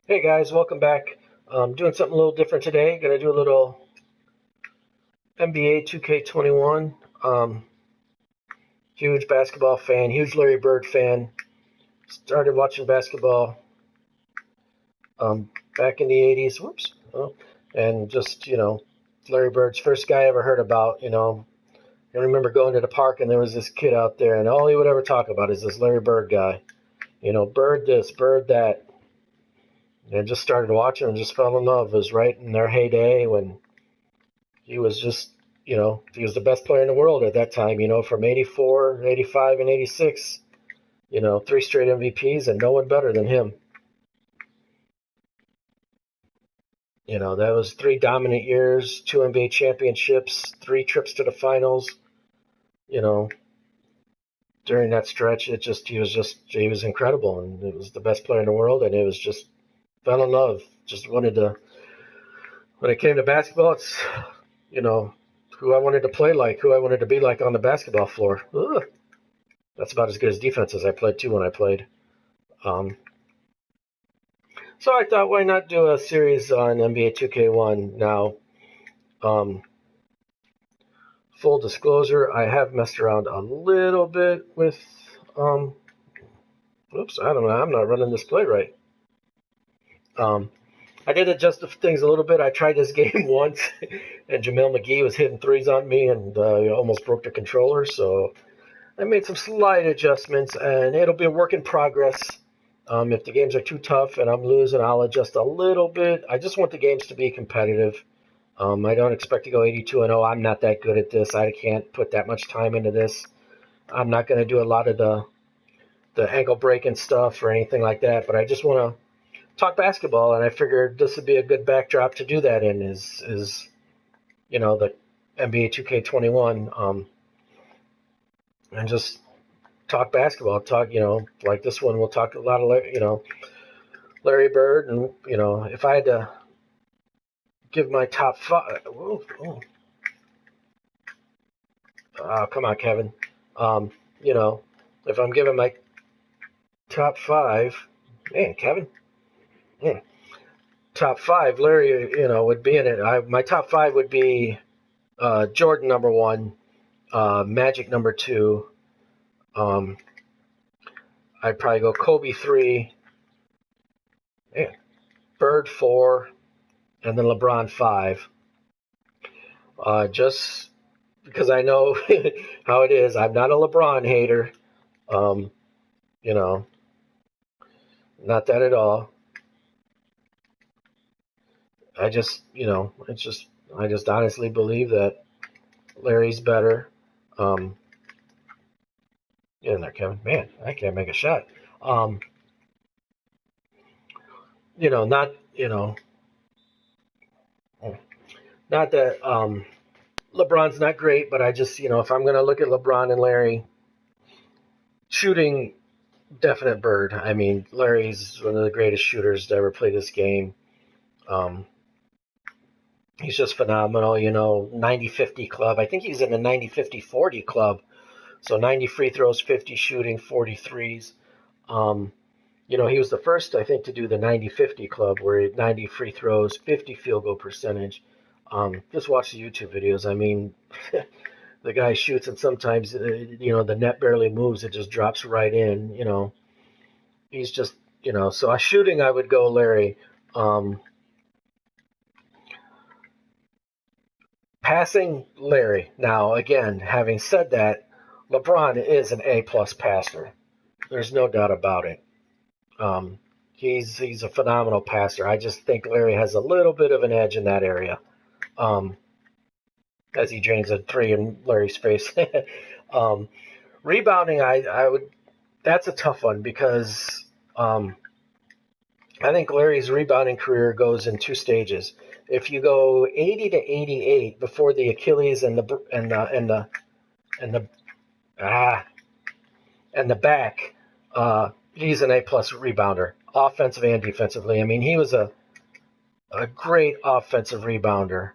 Hey guys, welcome back. Doing something a little different today. Gonna do a little NBA 2K21. Huge basketball fan, huge Larry Bird fan. Started watching basketball back in the 80s. Whoops. Oh, and just, Larry Bird's first guy I ever heard about. I remember going to the park and there was this kid out there, and all he would ever talk about is this Larry Bird guy. Bird this, Bird that. And just started watching and just fell in love. It was right in their heyday when he was just, he was the best player in the world at that time, from 84, 85, and 86, three straight MVPs and no one better than him. That was three dominant years, two NBA championships, three trips to the finals, you know, during that stretch. He was incredible, and it was the best player in the world, and it was just fell in love. Just wanted to, when it came to basketball, it's, you know, who I wanted to play like, who I wanted to be like on the basketball floor. Ugh. That's about as good as defense as I played too when I played. Um, so I thought, why not do a series on NBA 2K1 now? Um, Full disclosure, I have messed around a little bit with. Oops, I don't know. I'm not running this play right. I did adjust the things a little bit. I tried this game once, and Jamel McGee was hitting threes on me, and almost broke the controller. So I made some slight adjustments, and it'll be a work in progress. If the games are too tough and I'm losing, I'll adjust a little bit. I just want the games to be competitive. I don't expect to go 82-0. I'm not that good at this. I can't put that much time into this. I'm not going to do a lot of the ankle breaking stuff or anything like that. But I just want to talk basketball, and I figured this would be a good backdrop to do that in. Is the NBA 2K21, and just talk basketball. Talk like this one. We'll talk a lot of Larry Bird, and if I had to give my top five. Oh, come on, Kevin. Um, if I'm giving my top five, man, Kevin, man, top five, Larry, would be in it. My top five would be Jordan number one, Magic number two. I'd probably go Kobe three, man, Bird four, and then LeBron five. Just because I know how it is. I'm not a LeBron hater. Um, you know, not that at all. I just honestly believe that Larry's better. Um, Get in there, Kevin. Man, I can't make a shot. Um, not, not that LeBron's not great, but I just, if I'm going to look at LeBron and Larry, shooting, definite Bird. I mean, Larry's one of the greatest shooters to ever play this game. He's just phenomenal, 90-50 club. I think he's in the 90-50-40 club. So 90 free throws, 50 shooting, 40 threes. He was the first, I think, to do the 90-50 club, where 90 free throws, 50 field goal percentage. Just watch the YouTube videos. I mean, the guy shoots, and sometimes, the net barely moves. It just drops right in. He's just, so shooting, I would go Larry. Passing, Larry. Now, again, having said that, LeBron is an A-plus passer. There's no doubt about it. He's a phenomenal passer. I just think Larry has a little bit of an edge in that area. As he drains a three in Larry's face. Rebounding, I would. That's a tough one because I think Larry's rebounding career goes in two stages. If you go 80 to 88 before the Achilles and the back, he's an A-plus rebounder, offensive and defensively. I mean, he was a great offensive rebounder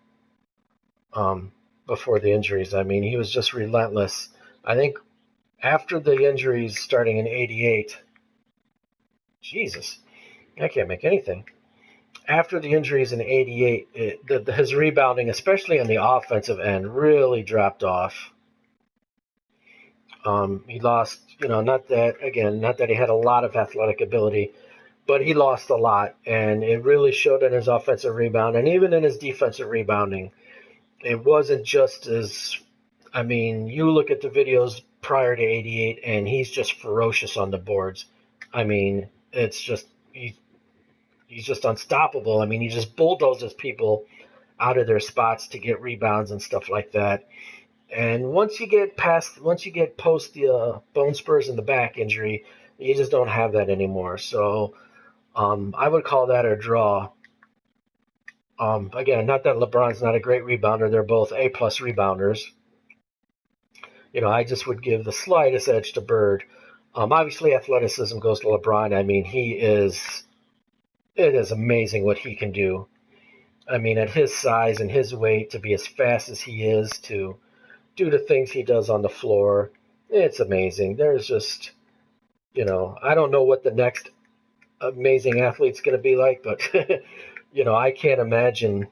before the injuries. I mean, he was just relentless. I think after the injuries starting in 88, Jesus, I can't make anything. after the injuries in '88, his rebounding, especially on the offensive end, really dropped off. He lost, not that he had a lot of athletic ability, but he lost a lot, and it really showed in his offensive rebound and even in his defensive rebounding. It wasn't just as, you look at the videos prior to '88, and he's just ferocious on the boards. It's just he's just unstoppable. He just bulldozes people out of their spots to get rebounds and stuff like that. And once you get post the bone spurs in the back injury, you just don't have that anymore. So I would call that a draw. Again, not that LeBron's not a great rebounder; they're both A-plus rebounders. I just would give the slightest edge to Bird. Obviously, athleticism goes to LeBron. It is amazing what he can do. At his size and his weight, to be as fast as he is, to do the things he does on the floor, it's amazing. There's just, I don't know what the next amazing athlete's going to be like, but, I can't imagine,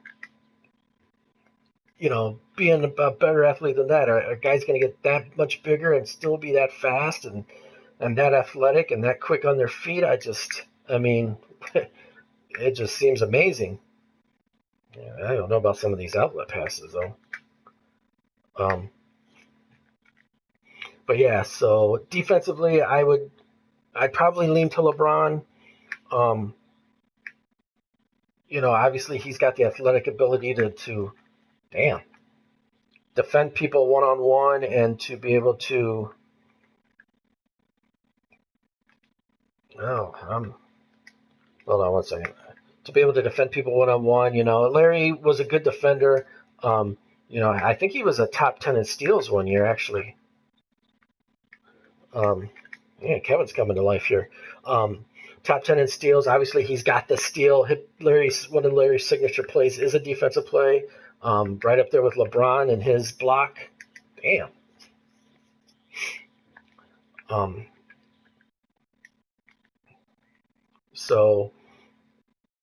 being a better athlete than that. A guy's going to get that much bigger and still be that fast and that athletic and that quick on their feet. It just seems amazing. I don't know about some of these outlet passes, though. But yeah, so defensively, I'd probably lean to LeBron. Obviously he's got the athletic ability to defend people one-on-one and to be able to, hold on one second. To be able to defend people one-on-one, Larry was a good defender. I think he was a top 10 in steals one year, actually. Kevin's coming to life here. Top 10 in steals. Obviously, he's got the steal. One of Larry's signature plays is a defensive play, right up there with LeBron and his block. Damn. So,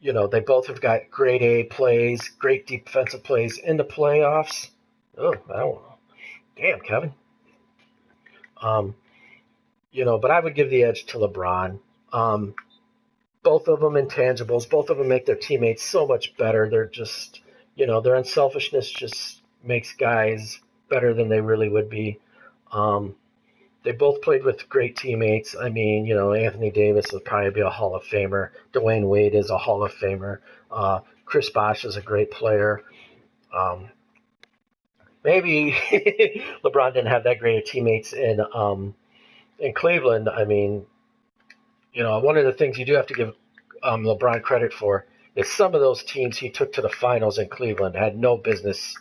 they both have got grade A plays, great defensive plays in the playoffs. Damn, Kevin. But I would give the edge to LeBron. Both of them intangibles. Both of them make their teammates so much better. They're just, their unselfishness just makes guys better than they really would be. They both played with great teammates. Anthony Davis will probably be a Hall of Famer. Dwayne Wade is a Hall of Famer. Chris Bosh is a great player. Maybe LeBron didn't have that great of teammates in Cleveland. One of the things you do have to give LeBron credit for is some of those teams he took to the finals in Cleveland had no business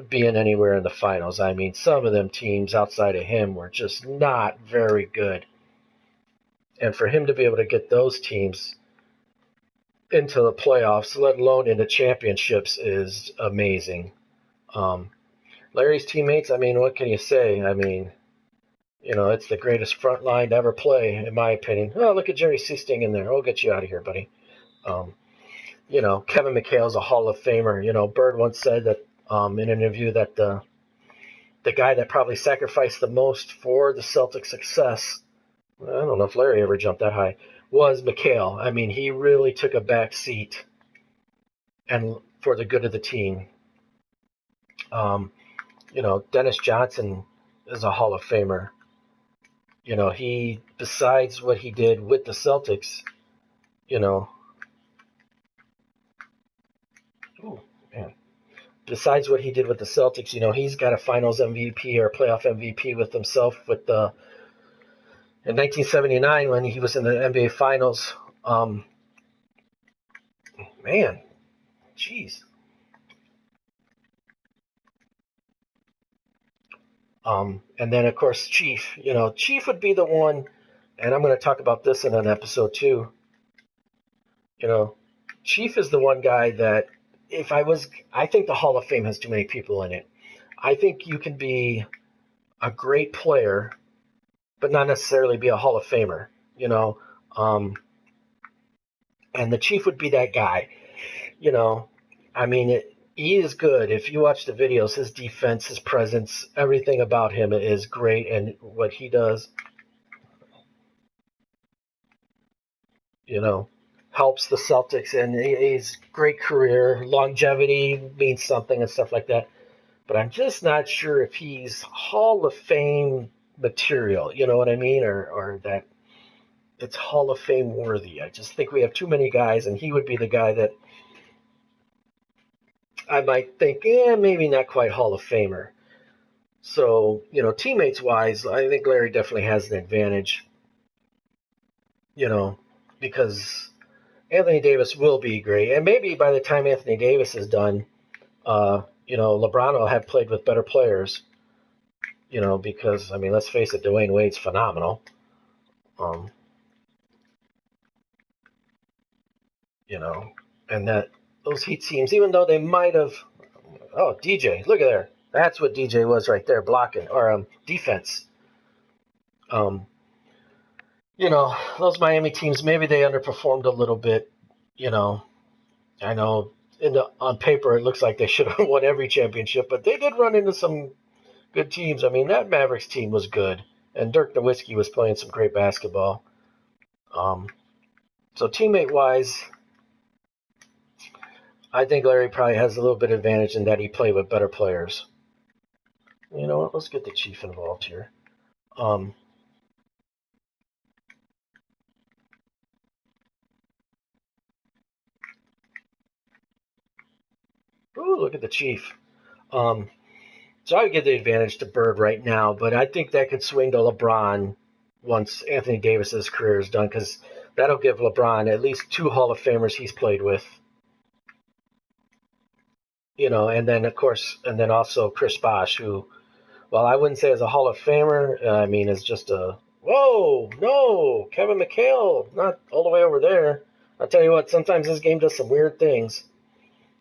being anywhere in the finals. Some of them teams outside of him were just not very good. And for him to be able to get those teams into the playoffs, let alone into championships, is amazing. Larry's teammates, what can you say? It's the greatest front line to ever play, in my opinion. Oh, look at Jerry Seasting in there. I'll get you out of here, buddy. Kevin McHale's a Hall of Famer. Bird once said that in an interview that the guy that probably sacrificed the most for the Celtics' success, I don't know if Larry ever jumped that high, was McHale. He really took a back seat and for the good of the team. Dennis Johnson is a Hall of Famer. He, besides what he did with the Celtics, besides what he did with the Celtics, he's got a Finals MVP or playoff MVP with himself in 1979 when he was in the NBA Finals. Jeez. And then, of course, Chief. Chief would be the one, and I'm going to talk about this in an episode too. Chief is the one guy that I think the Hall of Fame has too many people in it. I think you can be a great player, but not necessarily be a Hall of Famer, and the Chief would be that guy. you know, I mean, he is good. If you watch the videos, his defense, his presence, everything about him is great, and what he does, you know, helps the Celtics, and he's great career, longevity means something and stuff like that. But I'm just not sure if he's Hall of Fame material. You know what I mean, or that it's Hall of Fame worthy. I just think we have too many guys, and he would be the guy that I might think, maybe not quite Hall of Famer. So, teammates wise, I think Larry definitely has an advantage, you know, because Anthony Davis will be great. And maybe by the time Anthony Davis is done, LeBron will have played with better players, because, I mean, let's face it, Dwayne Wade's phenomenal. And that those Heat teams, even though they might have, DJ, look at there. That's what DJ was right there, blocking, or defense. Those Miami teams, maybe they underperformed a little bit. I know on paper it looks like they should have won every championship, but they did run into some good teams. I mean, that Mavericks team was good, and Dirk Nowitzki was playing some great basketball. So teammate-wise, I think Larry probably has a little bit of advantage in that he played with better players. You know what? Let's get the Chief involved here. Ooh, look at the Chief. So I would give the advantage to Bird right now, but I think that could swing to LeBron once Anthony Davis's career is done, because that'll give LeBron at least 2 Hall of Famers he's played with. And then, of course, and then also Chris Bosh, who, well, I wouldn't say is a Hall of Famer. I mean, is just whoa, no, Kevin McHale, not all the way over there. I'll tell you what, sometimes this game does some weird things,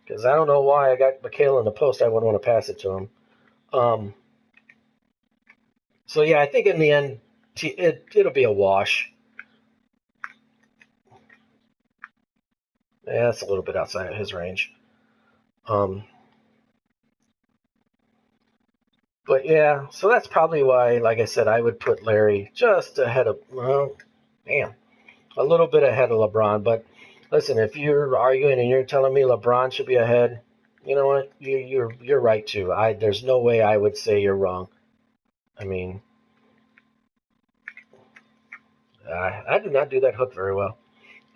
because I don't know why I got McHale in the post. I wouldn't want to pass it to him. So, yeah, I think in the end, it'll be a wash. Yeah, that's a little bit outside of his range. But yeah, so that's probably why, like I said, I would put Larry just ahead of, a little bit ahead of LeBron. But listen, if you're arguing and you're telling me LeBron should be ahead, you know what? You're right too. There's no way I would say you're wrong. I mean, I do not do that hook very well.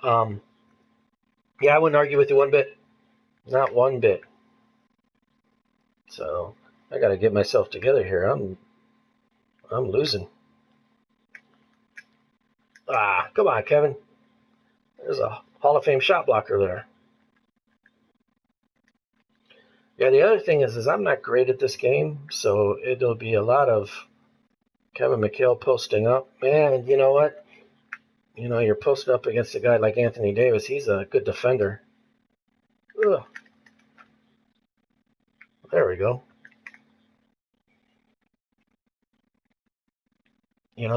Yeah, I wouldn't argue with you one bit. Not one bit. So I got to get myself together here. I'm losing. Come on, Kevin. There's a Hall of Fame shot blocker there. Yeah, the other thing is I'm not great at this game, so it'll be a lot of Kevin McHale posting up. Man, you know what? You're posting up against a guy like Anthony Davis. He's a good defender. Ugh. There we go.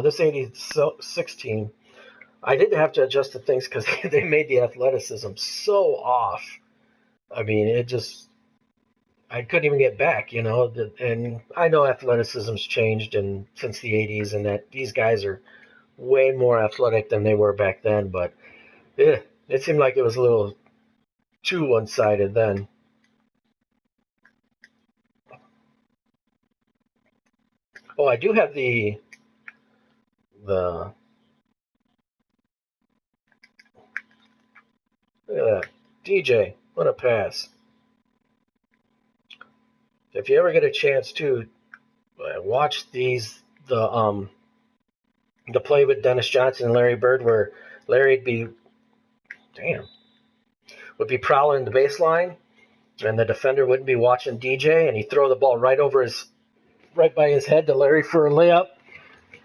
This 86 team, I did have to adjust the things because they made the athleticism so off. I mean, I couldn't even get back, and I know athleticism's changed since the 80s, and that these guys are way more athletic than they were back then, but it seemed like it was a little too one-sided then. Oh, I do have the look at that. DJ, what a pass. If you ever get a chance to watch the play with Dennis Johnson and Larry Bird, where Larry'd would be prowling the baseline, and the defender wouldn't be watching DJ, and he'd throw the ball right by his head to Larry for a layup.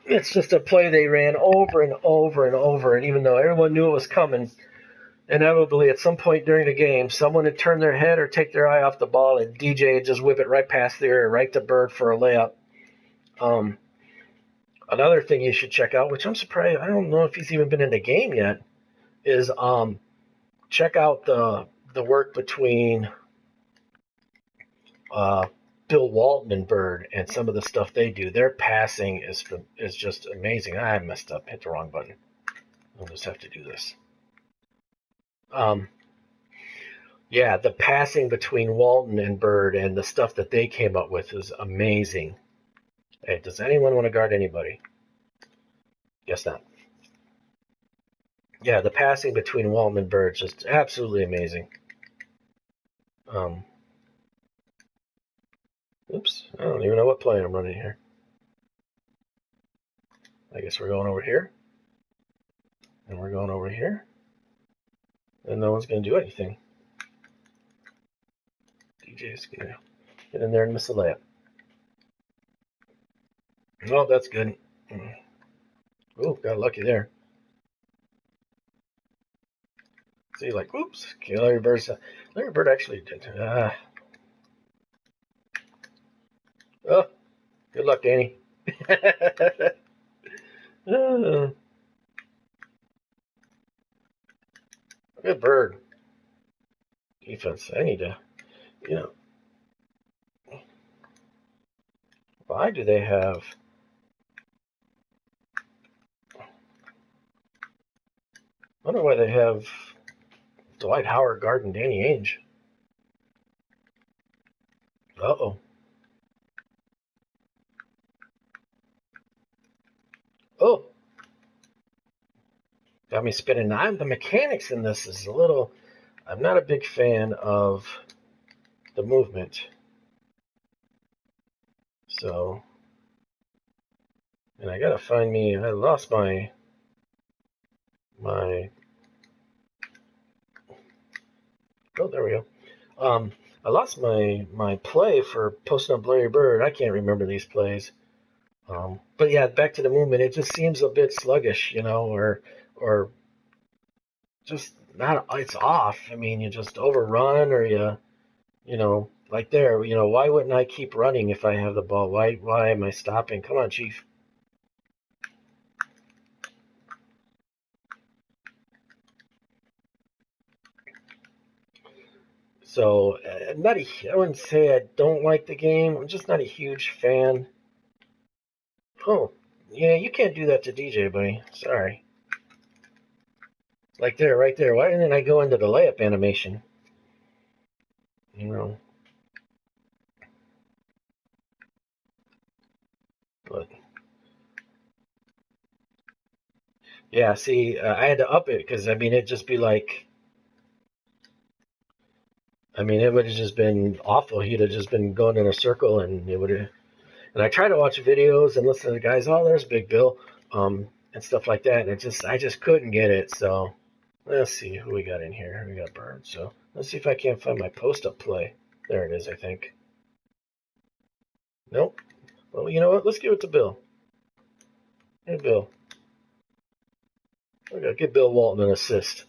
It's just a play they ran over and over and over, and even though everyone knew it was coming, inevitably at some point during the game, someone would turn their head or take their eye off the ball, and DJ would just whip it right past the area, right to Bird for a layup. Another thing you should check out, which I'm surprised, I don't know if he's even been in the game yet, is check out the the work between Bill Walton and Bird and some of the stuff they do, their passing is just amazing. I messed up, hit the wrong button. I'll just have to do this. Yeah, the passing between Walton and Bird and the stuff that they came up with is amazing. Hey, does anyone want to guard anybody? Guess not. Yeah, the passing between Walton and Bird is just absolutely amazing. Oops, I don't even know what play I'm running here. I guess we're going over here. And we're going over here. And no one's going to do anything. DJ's going to get in there and miss a layup. Oh, that's good. Oh, got lucky there. See, like, oops, Larry Bird actually did. Oh, good luck, Danny. Good Bird. Defense. I need to, why do they have... I wonder why they have Dwight Howard guarding Danny Ainge. Uh-oh. Oh. Got me spinning. The mechanics in this is a little... I'm not a big fan of the movement. So... And I gotta find me... I lost my... Oh, there we go. I lost my play for posting up Larry Bird. I can't remember these plays. But yeah, back to the movement. It just seems a bit sluggish, or just not. It's off. I mean, you just overrun, or like there. Why wouldn't I keep running if I have the ball? Why am I stopping? Come on, Chief. So, I wouldn't say I don't like the game. I'm just not a huge fan. Oh, yeah, you can't do that to DJ, buddy. Sorry. Like there, right there. Why didn't I go into the layup animation? But, yeah, see, I had to up it because, it'd just be like... it would have just been awful. He'd have just been going in a circle, and it would have... And I try to watch videos and listen to the guys. Oh, there's Big Bill, and stuff like that. And I just couldn't get it. So let's see who we got in here. We got Bird. So let's see if I can't find my post-up play. There it is, I think. Nope. Well, you know what? Let's give it to Bill. Hey, Bill. We gotta give Bill Walton an assist.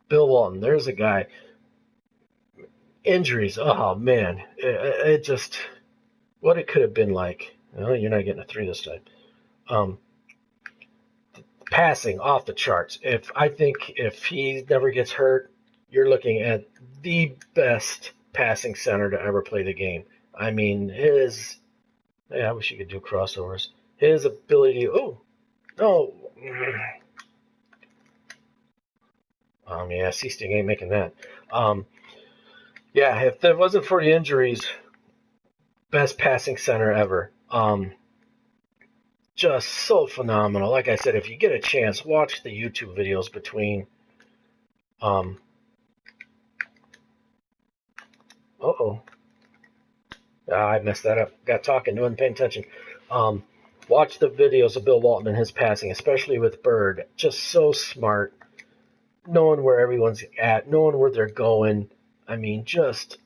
Bill Walton, there's a guy. Injuries. Oh man, it just... What it could have been like. Well, you're not getting a 3 this time. Passing off the charts. I think if he never gets hurt, you're looking at the best passing center to ever play the game. I wish he could do crossovers. His ability. Yeah, C-Sting ain't making that. Yeah, if it wasn't for the injuries, best passing center ever. Just so phenomenal. Like I said, if you get a chance, watch the YouTube videos between. I messed that up. Got talking, wasn't paying attention. Watch the videos of Bill Walton and his passing, especially with Bird. Just so smart, knowing where everyone's at, knowing where they're going. Just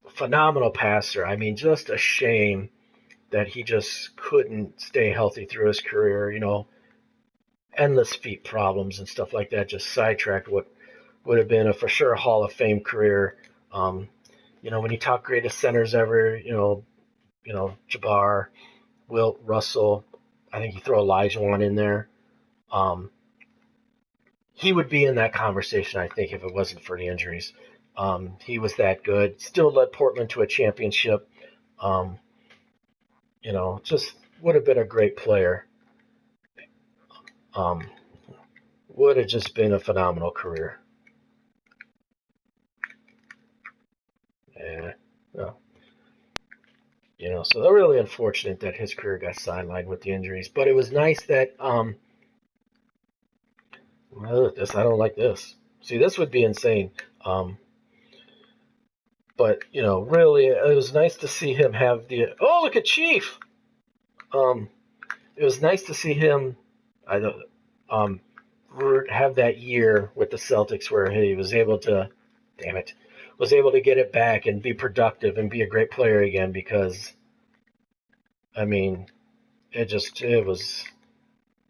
phenomenal passer. Just a shame that he just couldn't stay healthy through his career. Endless feet problems and stuff like that just sidetracked what would have been a for sure Hall of Fame career. When you talk greatest centers ever, Jabbar, Wilt, Russell, I think you throw Elijah one in there. he would be in that conversation, I think, if it wasn't for the injuries. He was that good. Still led Portland to a championship. Um, just would have been a great player. Um, would have just been a phenomenal career. Yeah. No. So they're really unfortunate that his career got sidelined with the injuries. But it was nice that this I don't like this. See, this would be insane. But really, it was nice to see him have the. Oh, look at Chief. It was nice to see him. I don't. Have that year with the Celtics where he was able to. Damn it. Was able to get it back and be productive and be a great player again because. I mean, it was.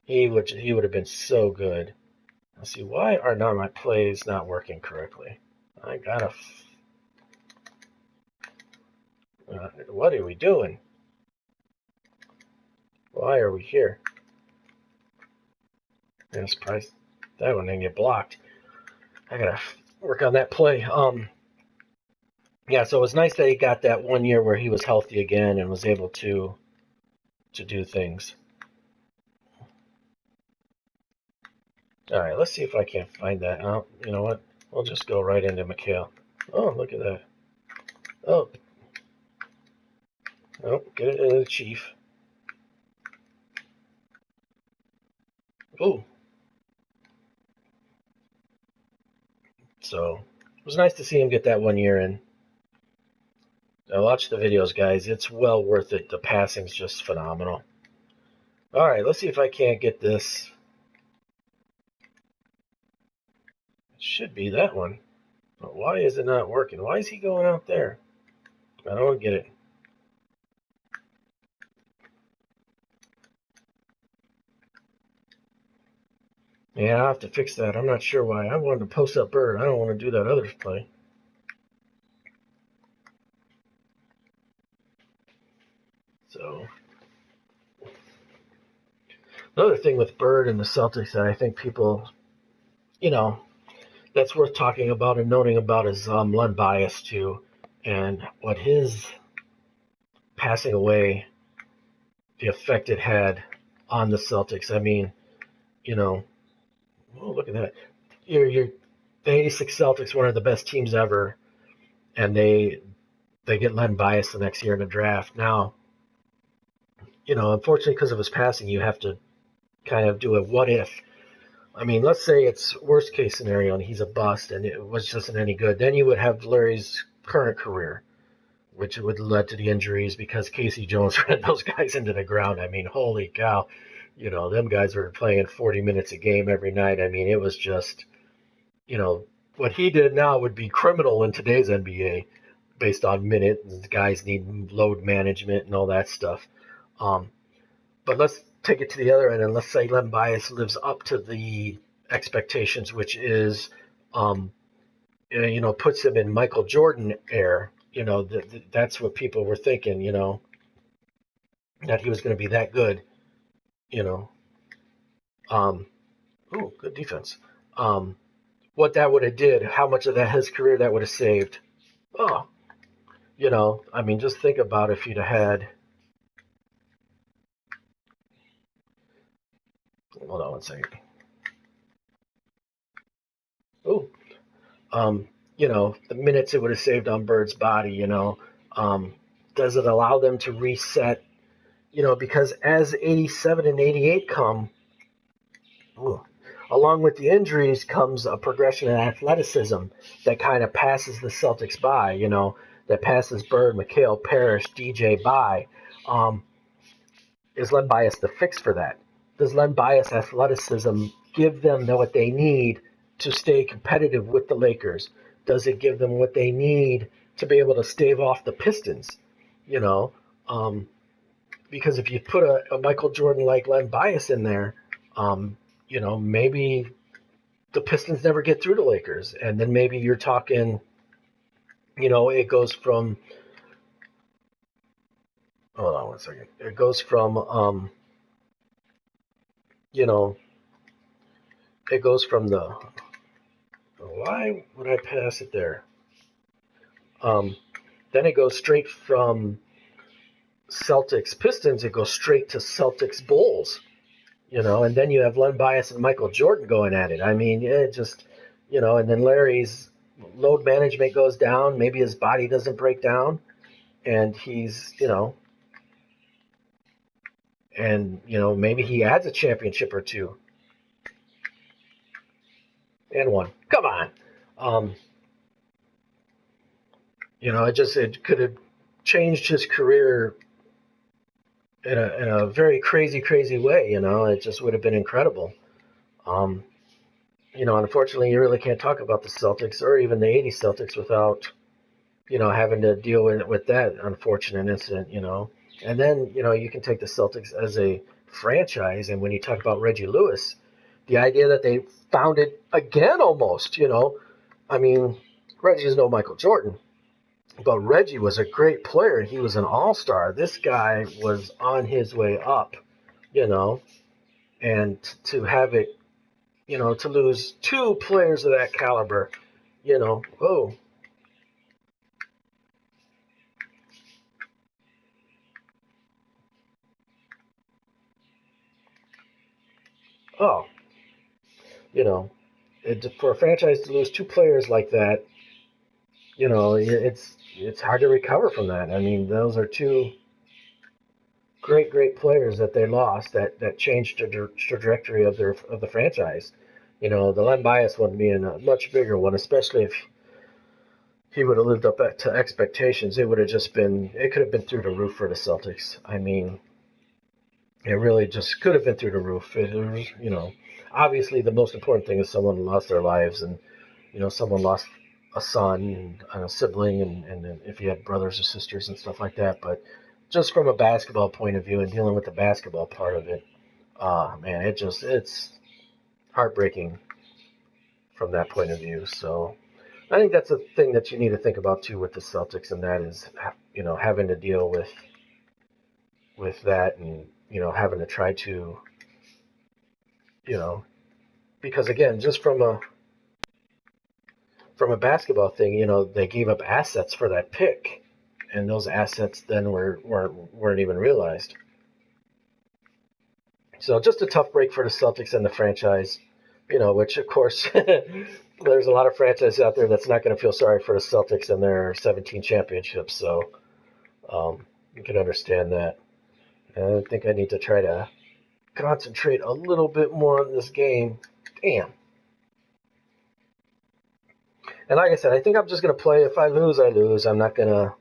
He would have been so good. Let's see, why are now my plays not working correctly? I gotta. What are we doing? Why are we here? I'm surprised that one didn't get blocked. I gotta work on that play. Yeah, so it was nice that he got that 1 year where he was healthy again and was able to do things. All right, let's see if I can't find that. Oh, you know what? We'll just go right into McHale. Oh, look at that. Oh, get it into the Chief. Ooh. So it was nice to see him get that 1 year in. Now watch the videos, guys. It's well worth it. The passing's just phenomenal. All right, let's see if I can't get this. It should be that one. But why is it not working? Why is he going out there? I don't get it. Yeah, I'll have to fix that. I'm not sure why. I wanted to post up Bird. I don't want to do that other play. So, another thing with Bird and the Celtics that I think people, that's worth talking about and noting about is Len Bias too, and what his passing away, the effect it had on the Celtics. I mean, oh, look at that. You're the '86 Celtics, one of the best teams ever, and they get Len Bias the next year in the draft. Now, unfortunately, because of his passing, you have to kind of do a what if. I mean, let's say it's worst case scenario and he's a bust and it was just not any good. Then you would have Larry's current career, which would lead to the injuries because Casey Jones ran those guys into the ground. I mean, holy cow. Them guys were playing 40 minutes a game every night. I mean, it was just, what he did now would be criminal in today's NBA based on minutes. Guys need load management and all that stuff. But let's take it to the other end, and let's say Len Bias lives up to the expectations, which is, puts him in Michael Jordan air. That's what people were thinking. That he was going to be that good. Good defense. What that would have did, how much of his career that would have saved. Oh, I mean, just think about if you'd have had. Hold on one second. Oh, the minutes it would have saved on Bird's body, does it allow them to reset, because as 87 and 88 come, along with the injuries comes a progression in athleticism that kind of passes the Celtics by, that passes Bird, McHale, Parrish, DJ by. Is Len Bias the fix for that? Does Len Bias athleticism give them what they need to stay competitive with the Lakers? Does it give them what they need to be able to stave off the Pistons? Because if you put a Michael Jordan like Len Bias in there, maybe the Pistons never get through the Lakers, and then maybe you're talking, it goes from. Hold on one second. It goes from, it goes from the, why would I pass it there? Then it goes straight from Celtics Pistons, it goes straight to Celtics Bulls, and then you have Len Bias and Michael Jordan going at it. I mean, it just, and then Larry's load management goes down. Maybe his body doesn't break down, and he's, maybe he adds a championship or two and one. Come on. It could have changed his career in a very crazy, crazy way. It just would have been incredible. Unfortunately, you really can't talk about the Celtics or even the '80s Celtics without, having to deal with that unfortunate incident. And then, you can take the Celtics as a franchise, and when you talk about Reggie Lewis, the idea that they found it again almost. I mean, Reggie's no Michael Jordan. But Reggie was a great player. He was an all-star. This guy was on his way up, and to have it, to lose two players of that caliber, oh. Oh, for a franchise to lose two players like that, it's hard to recover from that. I mean, those are two great players that they lost that changed the trajectory of the franchise. The Len Bias one being a much bigger one, especially if he would have lived up to expectations. It could have been through the roof for the Celtics. I mean, it really just could have been through the roof. It was, obviously the most important thing is someone lost their lives, and someone lost a son and a sibling, and if you had brothers or sisters and stuff like that. But just from a basketball point of view and dealing with the basketball part of it, man, it's heartbreaking from that point of view. So I think that's a thing that you need to think about too with the Celtics, and that is, having to deal with that, and having to try to, because again, just from a basketball thing, they gave up assets for that pick, and those assets then weren't even realized. So just a tough break for the Celtics and the franchise, which of course there's a lot of franchises out there that's not going to feel sorry for the Celtics and their 17 championships. So you can understand that. And I think I need to try to concentrate a little bit more on this game. Damn. And like I said, I think I'm just going to play. If I lose, I lose. I'm not going to,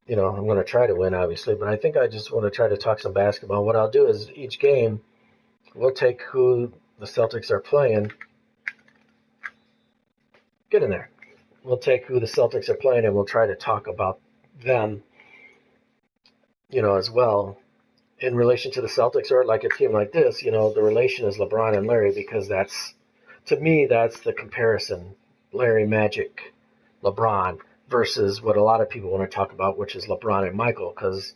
I'm going to try to win, obviously. But I think I just want to try to talk some basketball. What I'll do is each game, we'll take who the Celtics are playing. Get in there. We'll take who the Celtics are playing, and we'll try to talk about them, as well in relation to the Celtics, or like a team like this. The relation is LeBron and Larry, because to me, that's the comparison. Larry, Magic, LeBron versus what a lot of people want to talk about, which is LeBron and Michael, because,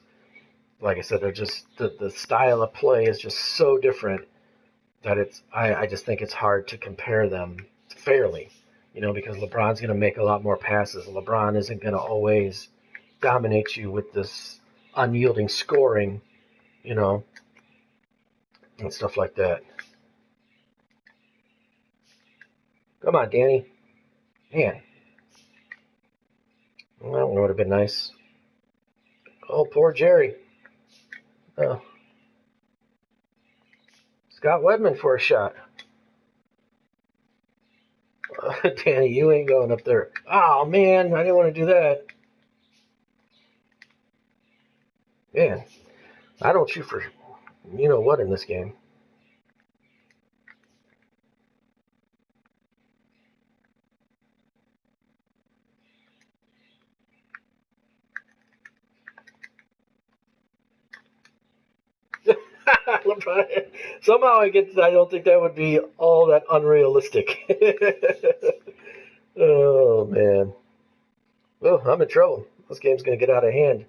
like I said, they're just the style of play is just so different that I just think it's hard to compare them fairly, because LeBron's going to make a lot more passes. LeBron isn't going to always dominate you with this unyielding scoring, and stuff like that. Come on, Danny. Man. Well, that would have been nice. Oh, poor Jerry. Oh. Scott Wedman for a shot. Danny, you ain't going up there. Oh, man, I didn't want to do that. Man, I don't shoot for what in this game. Somehow I don't think that would be all that unrealistic. Oh, man. Well, I'm in trouble. This game's going to get out of hand.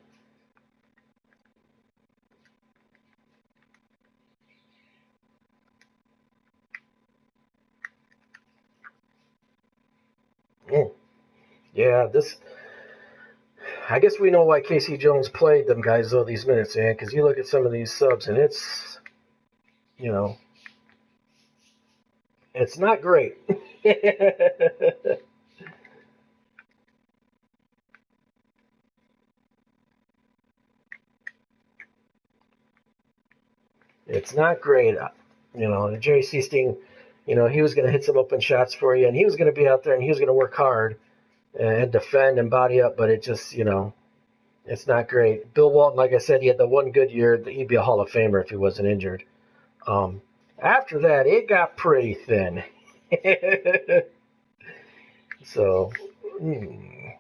Yeah, I guess we know why Casey Jones played them guys though these minutes, man. Because you look at some of these subs, and it's, you know, it's not great. It's not great. Jerry Seasting, he was going to hit some open shots for you, and he was going to be out there, and he was going to work hard and defend and body up, but it just, it's not great. Bill Walton, like I said, he had the one good year. He'd be a Hall of Famer if he wasn't injured. After that, it got pretty thin. So, man.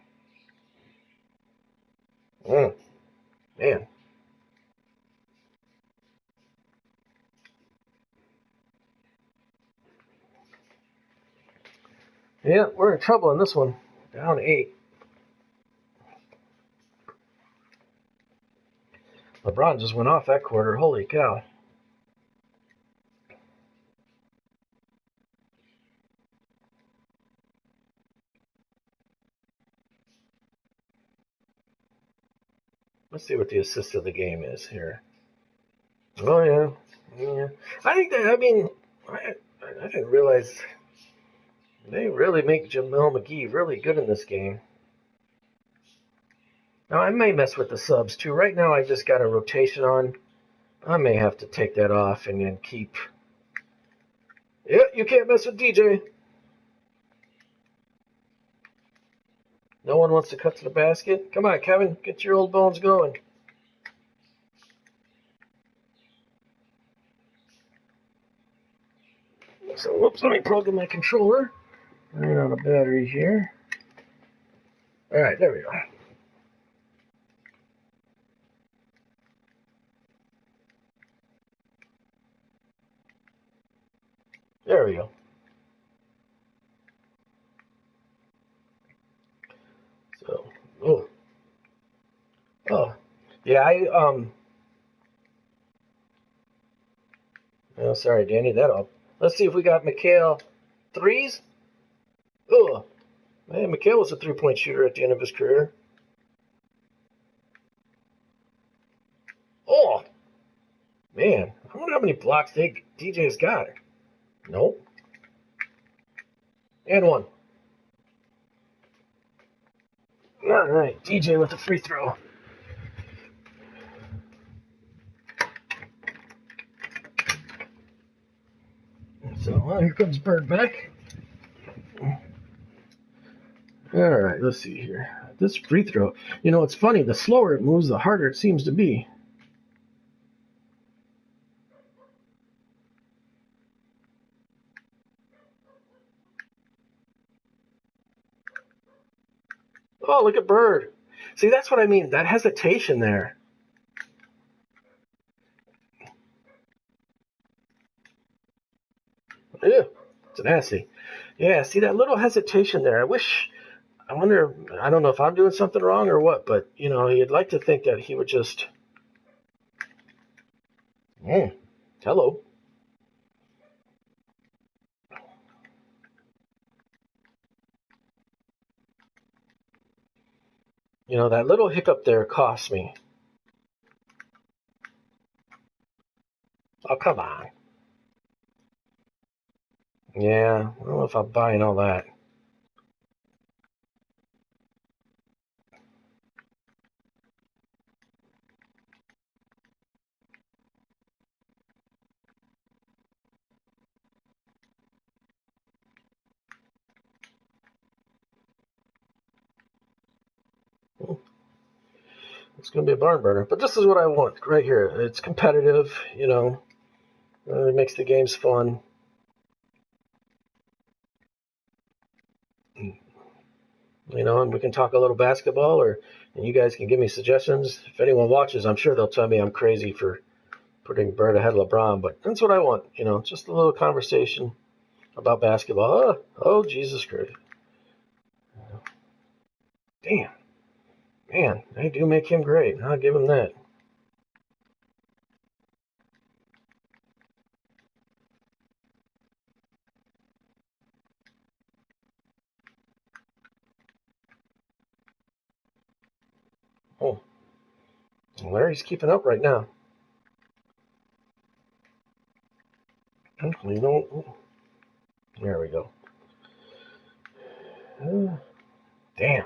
Yeah, we're in trouble in this one. Down 8. LeBron just went off that quarter. Holy cow. Let's see what the assist of the game is here. Oh, yeah. Yeah. I didn't realize they really make Jamel McGee really good in this game. Now, I may mess with the subs, too. Right now, I just got a rotation on. I may have to take that off and then keep... Yeah, you can't mess with DJ. No one wants to cut to the basket. Come on, Kevin. Get your old bones going. So, whoops, let me plug in my controller. Running out of battery here. All right, there we go. There we go. So, oh, yeah, oh, sorry, Danny, that up. Let's see if we got Mikhail threes. Oh, man, Mikhail was a three-point shooter at the end of his career. Oh, man, I wonder how many blocks DJ's got. Nope. And one. All right, DJ with the free throw. So, well, here comes Bird back. All right, let's see here. This free throw, it's funny. The slower it moves, the harder it seems to be. Oh, look at Bird. See, that's what I mean. That hesitation there. Yeah, it's nasty. Yeah, see that little hesitation there. I wonder, I don't know if I'm doing something wrong or what, but, you'd like to think that he would just... hello. That little hiccup there cost me. Oh, come on. Yeah, I don't know if I'm buying all that. It's going to be a barn burner. But this is what I want right here. It's competitive, it makes the games fun. And we can talk a little basketball, and you guys can give me suggestions. If anyone watches, I'm sure they'll tell me I'm crazy for putting Bird ahead of LeBron, but that's what I want, just a little conversation about basketball. Oh, Jesus Christ. Damn. Man, they do make him great. I'll give him that. Oh, Larry's keeping up right now. You know, there we go. Damn.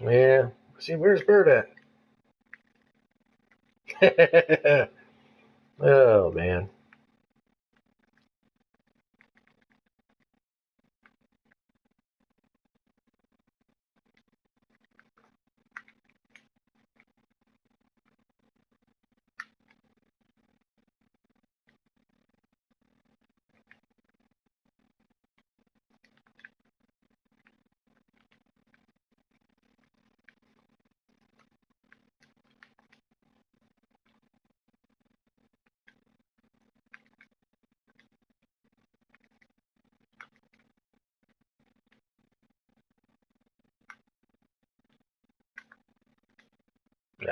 Yeah. See, where's Bird at? Oh, man.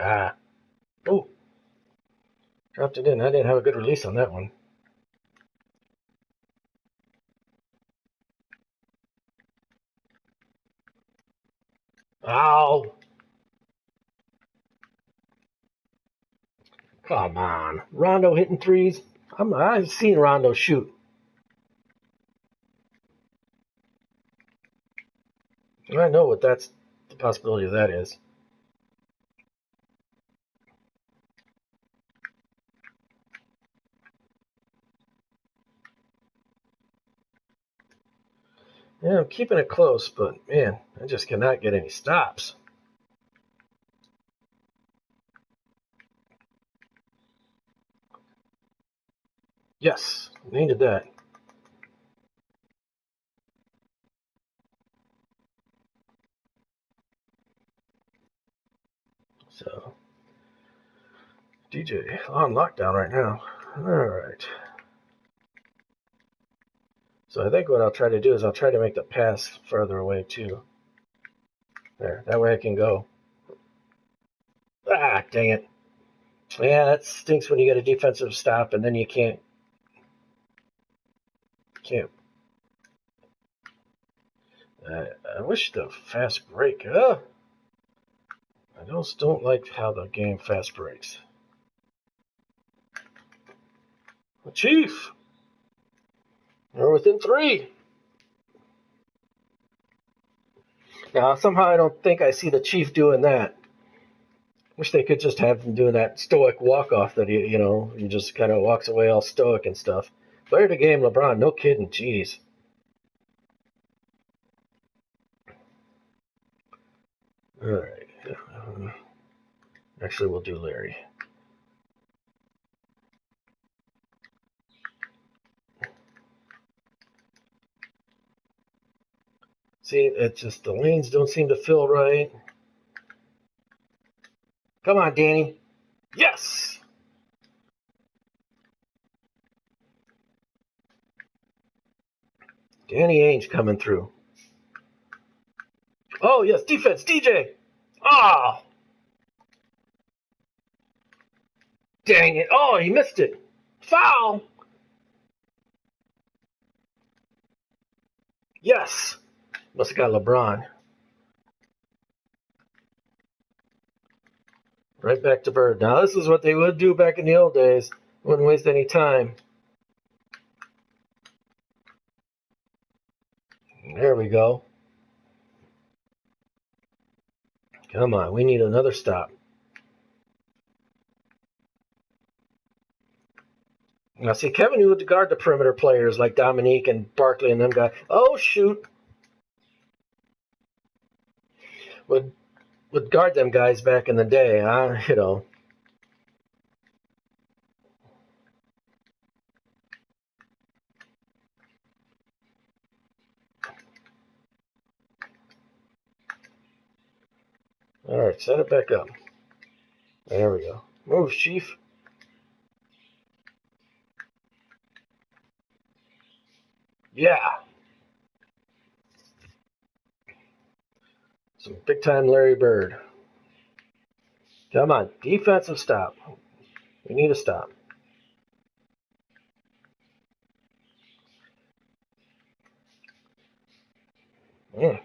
Ah. Oh. Dropped it in. I didn't have a good release on that one. Ow. Come on. Rondo hitting threes. I've seen Rondo shoot. I know what the possibility of that is. Yeah, I'm keeping it close, but man, I just cannot get any stops. Yes, needed that. So, DJ on lockdown right now. All right. So I think what I'll try to do is I'll try to make the pass further away too. There, that way I can go. Ah, dang it. Yeah, that stinks when you get a defensive stop and then you can't. I wish the fast break. I just don't like how the game fast breaks. Chief, we're within 3. Now somehow I don't think I see the Chief doing that. Wish they could just have him doing that stoic walk off that he just kind of walks away all stoic and stuff. Player of the game, LeBron. No kidding. Jeez. All right. Actually, we'll do Larry. See, it's just the lanes don't seem to fill right. Come on, Danny. Yes! Danny Ainge coming through. Oh, yes, defense, DJ. Oh! Dang it. Oh, he missed it. Foul! Yes! Must have got LeBron. Right back to Bird. Now, this is what they would do back in the old days. Wouldn't waste any time. There we go. Come on, we need another stop. Now, see, Kevin would guard the perimeter players like Dominique and Barkley and them guys. Oh, shoot. Would guard them guys back in the day, huh? All right, set it back up. There we go. Move, Chief. Yeah. Some big-time Larry Bird. Come on, defensive stop. We need a stop. Man,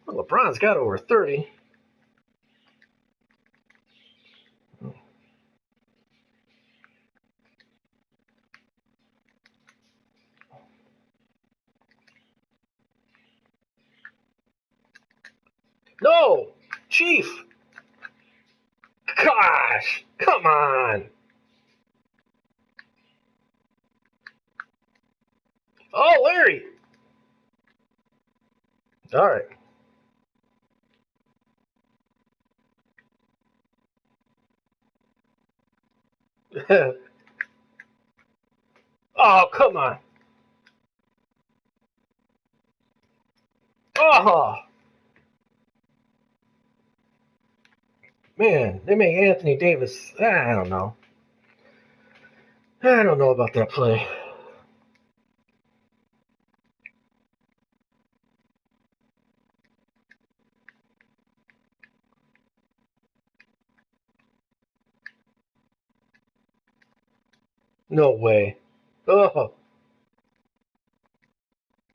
well, LeBron's got over 30. No, Chief. Gosh, come on. Oh, Larry. All right. Oh, come on. Oh, man, they make Anthony Davis. I don't know. I don't know about that play. No way. Oh,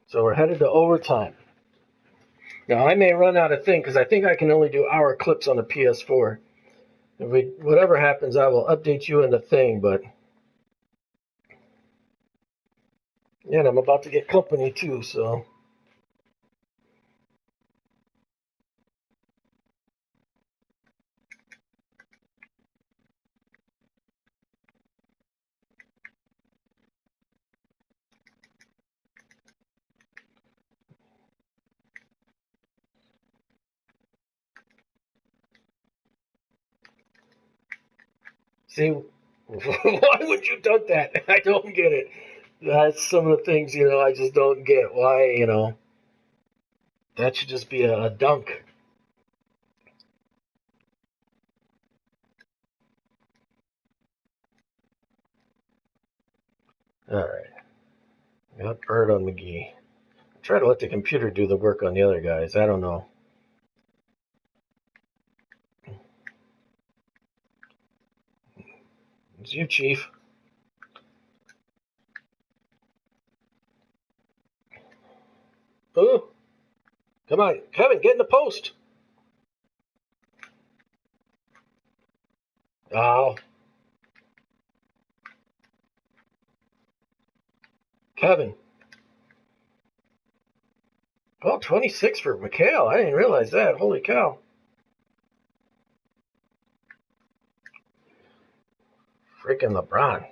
so we're headed to overtime. Now, I may run out of thing because I think I can only do hour clips on the PS4. Whatever happens, I will update you in the thing, but yeah, and I'm about to get company too, so see, why would you dunk that? I don't get it. That's some of the things, I just don't get. Why, that should just be a dunk. All right. Got Bird on McGee. Try to let the computer do the work on the other guys. I don't know. It's you, Chief. Oh, come on. Kevin, get in the post. Oh, Kevin. Oh, 26 for McHale. I didn't realize that. Holy cow. Freaking LeBron.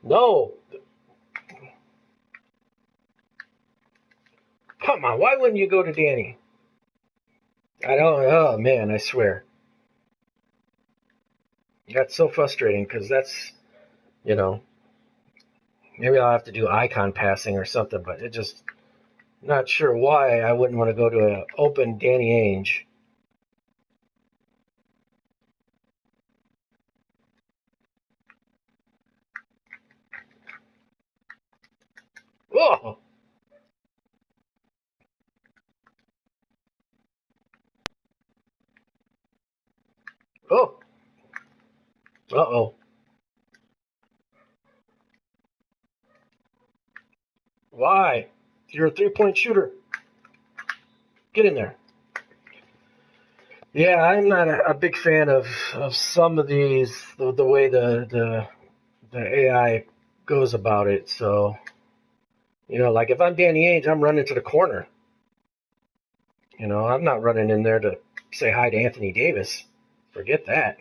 No. Come on. Why wouldn't you go to Danny? I don't. Oh, man, I swear. That's so frustrating because that's, you know, maybe I'll have to do icon passing or something, but it just, not sure why I wouldn't want to go to an open Danny Ainge. Oh! Oh! Uh-oh. Why? You're a three-point shooter. Get in there. Yeah, I'm not a big fan of some of these, the way the AI goes about it. So, like if I'm Danny Ainge, I'm running to the corner. I'm not running in there to say hi to Anthony Davis. Forget that.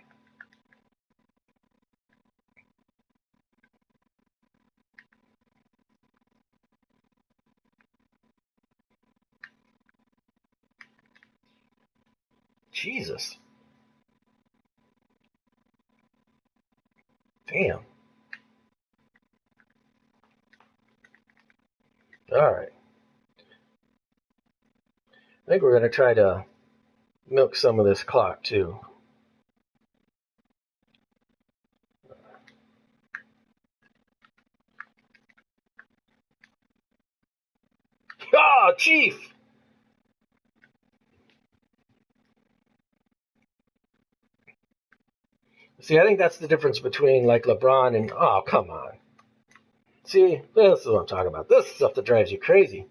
Jesus. Damn. All right. I think we're going to try to milk some of this clock, too. Chief. See, I think that's the difference between like LeBron and, oh, come on. See, this is what I'm talking about. This is stuff that drives you crazy.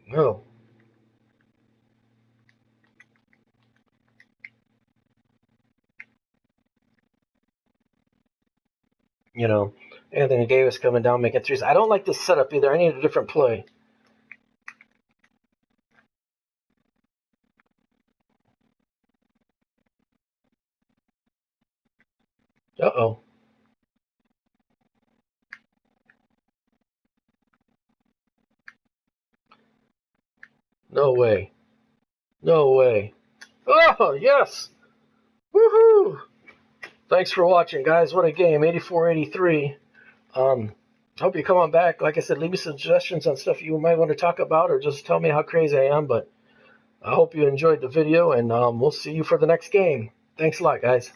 No. You know, Anthony Davis coming down making threes. I don't like this setup either. I need a different play. Uh-oh. No way. No way. Oh, yes. Woohoo. Thanks for watching, guys. What a game. 84-83. Hope you come on back. Like I said, leave me suggestions on stuff you might want to talk about or just tell me how crazy I am. But I hope you enjoyed the video, and we'll see you for the next game. Thanks a lot, guys.